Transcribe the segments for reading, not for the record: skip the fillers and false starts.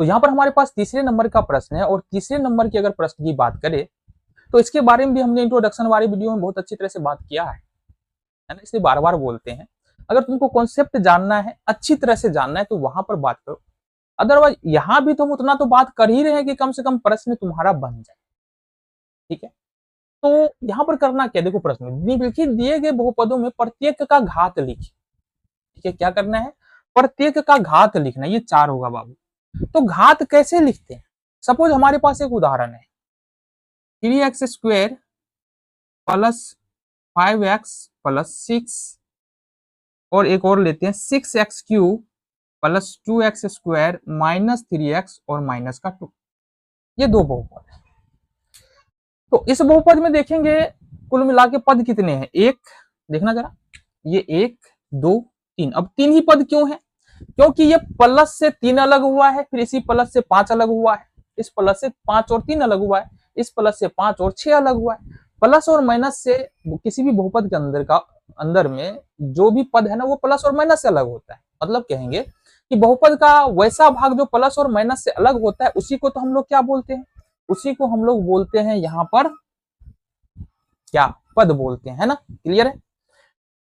तो यहाँ पर हमारे पास तीसरे नंबर का प्रश्न है, और तीसरे नंबर की अगर प्रश्न की बात करें तो इसके बारे में भी हमने इंट्रोडक्शन वाली वीडियो में बहुत अच्छी तरह से बात किया है ना, इसलिए बार बार बोलते हैं। अगर तुमको कॉन्सेप्ट जानना है, अच्छी तरह से जानना है, तो वहां पर बात करो। अदरवाइज यहाँ भी तुम उतना तो बात कर ही रहे हैं कि कम से कम प्रश्न तुम्हारा बन जाए, ठीक है। तो यहाँ पर करना क्या, देखो प्रश्न निम्नलिखित दिए गए बहुपदों में प्रत्येक का घात लिखिए, ठीक है। क्या करना है, प्रत्येक का घात लिखना, ये 4 होगा बाबू। तो घात कैसे लिखते हैं, सपोज हमारे पास एक उदाहरण है 3x square plus 5x plus 6, और एक और लेते हैं 6x cube plus 2x square minus 3x और माइनस का 2। ये दो बहुपद है। तो इस बहुपद में देखेंगे कुल मिला के पद कितने हैं, एक, देखना जरा, ये 1 2 3। अब 3 ही पद क्यों है, क्योंकि ये प्लस से 3 अलग हुआ है, फिर इसी प्लस से 5 अलग हुआ है, इस प्लस से 5 और 3 अलग हुआ है, इस प्लस से 5 और 6 अलग हुआ है। प्लस और माइनस से किसी भी बहुपद के अंदर में जो भी पद है ना, वो प्लस और माइनस से अलग होता है। मतलब कहेंगे कि बहुपद का वैसा भाग जो प्लस और माइनस से अलग होता है, उसी को तो हम लोग क्या बोलते हैं, उसी को हम लोग बोलते हैं यहाँ पर क्या, पद बोलते हैं ना। क्लियर है।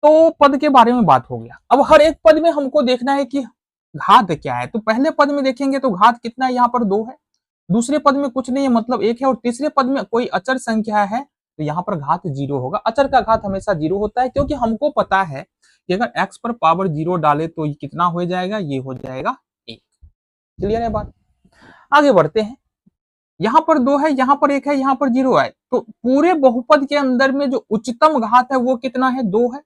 तो पद के बारे में बात हो गया। अब हर एक पद में हमको देखना है कि घात क्या है। तो पहले पद में देखेंगे तो घात कितना है, यहाँ पर 2 है। दूसरे पद में कुछ नहीं है, मतलब 1 है। और तीसरे पद में कोई अचर संख्या है, तो यहाँ पर घात 0 होगा। अचर का घात हमेशा 0 होता है, क्योंकि हमको पता है कि अगर x पर पावर 0 डाले तो ये कितना हो जाएगा, ये हो जाएगा 1। क्लियर है बात। आगे बढ़ते हैं। यहाँ पर 2 है, यहाँ पर 1 है, यहाँ पर 0 है। तो पूरे बहुपद के अंदर में जो उच्चतम घात है वो कितना है, 2 है।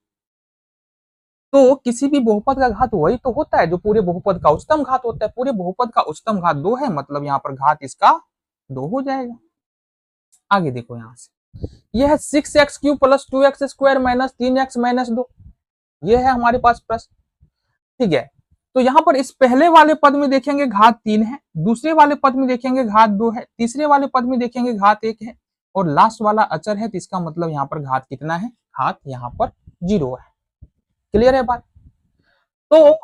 तो किसी भी बहुपद का घात वही तो होता है जो पूरे बहुपद का उच्चतम घात होता है। पूरे बहुपद का उच्चतम घात 2 है, मतलब यहाँ पर घात इसका 2 हो जाएगा। आगे देखो, यहाँ से यह है 6x cube plus 2x square minus 3x minus 2। ये है हमारे पास प्रश्न, ठीक है। तो यहाँ पर इस पहले वाले पद में देखेंगे घात 3 है, दूसरे वाले पद में देखेंगे घात 2 है, तीसरे वाले पद में देखेंगे घात 1 है, और लास्ट वाला अचर है, तो इसका मतलब यहाँ पर घात कितना है, घात यहाँ पर 0 है। क्लियर है बात। तो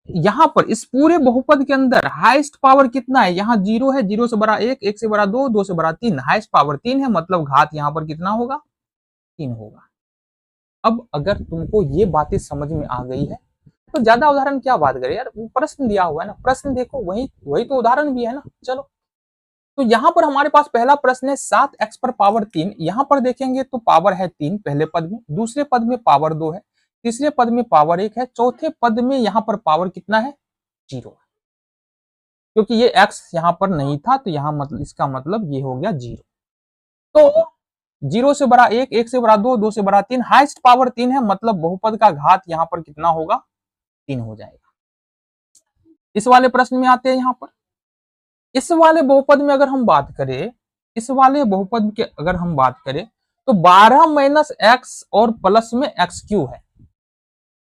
यहाँ पर इस पूरे बहुपद के अंदर हाईएस्ट पावर कितना है, यहाँ 0 है, 0 से बड़ा 1, 1 से बड़ा 2, 2 से बड़ा 3, हाईएस्ट पावर 3 है, मतलब घात यहाँ पर कितना होगा, 3 होगा। अब अगर तुमको ये बातें समझ में आ गई है तो ज्यादा उदाहरण क्या बात करें यार, प्रश्न दिया हुआ है ना, प्रश्न देखो, वही वही तो उदाहरण भी है ना। चलो, तो यहाँ पर हमारे पास पहला प्रश्न है 7x पर पावर 3। यहाँ पर देखेंगे तो पावर है 3 पहले पद में, दूसरे पद में पावर 2 है, तीसरे पद में पावर 1 है, चौथे पद में यहाँ पर पावर कितना है, 0 है। क्योंकि ये x यहाँ पर नहीं था, तो यहाँ मतलब इसका मतलब ये हो गया 0। तो 0 से बड़ा 1, 1 से बड़ा 2, 2 से बड़ा 3, हाईएस्ट पावर 3 है, मतलब बहुपद का घात यहाँ पर कितना होगा, 3 हो जाएगा। इस वाले प्रश्न में आते हैं। यहाँ पर इस वाले बहुपद में अगर हम बात करें, इस वाले बहुपद के अगर हम बात करें तो 12 माइनस एक्स और प्लस में एक्स क्यू है,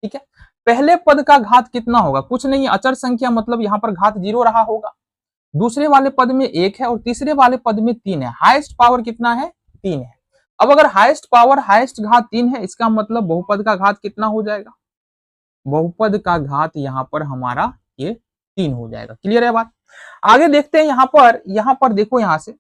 ठीक है। पहले पद का घात कितना होगा, कुछ नहीं, अचर संख्या, मतलब यहाँ पर घात 0 रहा होगा। दूसरे वाले पद में 1 है और तीसरे वाले पद में 3 है। हाईएस्ट पावर कितना है, 3 है। अब अगर हाईएस्ट पावर, हाईएस्ट घात 3 है, इसका मतलब बहुपद का घात कितना हो जाएगा, बहुपद का घात यहाँ पर हमारा ये 3 हो जाएगा। क्लियर है बात। आगे देखते हैं। यहाँ पर देखो, यहाँ से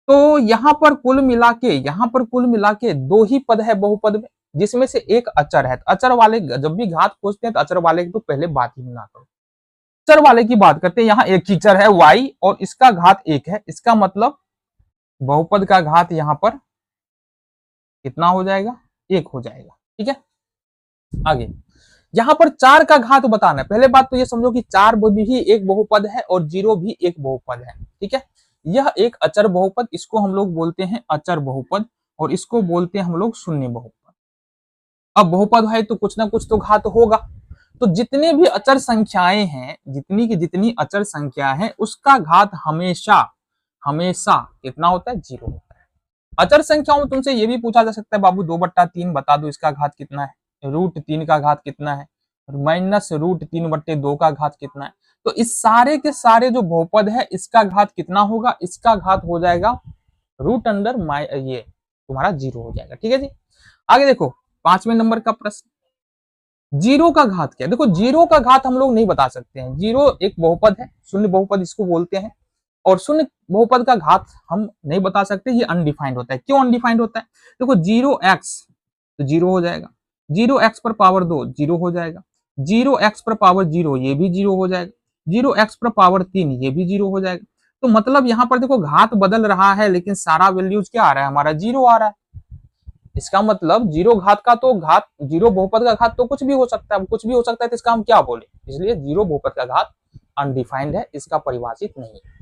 तो यहाँ पर कुल मिला के 2 ही पद है बहुपद में, जिसमें से एक अचर है। अचर वाले जब भी घात खोजते हैं तो अचर वाले की तो पहले बात ही ना करो, चर वाले की बात करते हैं। यहाँ एक ही चर है y और इसका घात 1 है, इसका मतलब बहुपद का घात यहाँ पर कितना हो जाएगा, 1 हो जाएगा। ठीक है। आगे यहाँ पर 4 का घात बताना है। पहले बात तो ये समझो कि 4 भी एक बहुपद है और 0 भी एक बहुपद है। ठीक है। यह एक अचर बहुपद, इसको हम लोग बोलते हैं अचर बहुपद, और इसको बोलते हैं हम लोग शून्य बहुपद। अब बहुपद है तो कुछ ना कुछ तो घात होगा। तो जितने भी अचर संख्याएं हैं, जितनी की जितनी अचर संख्या है, उसका घात हमेशा कितना होता है, 0 होता है। अचर संख्याओं में तुमसे ये भी पूछा जा सकता है, बाबू 2/3 बता दो, इसका घात कितना है, √3 का घात कितना है, माइनस √3/2 का घात कितना है। तो इस सारे के सारे जो बहुपद है, इसका घात कितना होगा, इसका घात हो जाएगा √, ये तुम्हारा 0 हो जाएगा। ठीक है जी। आगे देखो 5वें नंबर का प्रश्न। जीरो का घात क्या है? देखो जीरो का घात हम लोग नहीं बता सकते हैं। जीरो एक बहुपद है, शून्य बहुपद इसको बोलते हैं, और शून्य बहुपद का घात हम नहीं बता सकते, ये अनडिफाइंड होता है। क्यों अनडिफाइंड होता है? देखो जीरो एक्स तो जीरो हो जाएगा, जीरो एक्स पर पावर 2 जीरो हो जाएगा, जीरो एक्स पर पावर 0 ये भी जीरो हो जाएगा, जीरो एक्स पर पावर 3 ये भी जीरो हो जाएगा। तो मतलब यहाँ पर देखो घात बदल रहा है लेकिन सारा वैल्यूज क्या आ रहा है, हमारा जीरो आ रहा है। इसका मतलब जीरो घात का तो घात, जीरो बहुपद का घात तो कुछ भी हो सकता है, कुछ भी हो सकता है तो इसका हम क्या बोले, इसलिए जीरो बहुपद का घात अनडिफाइंड है, इसका परिभाषित नहीं है।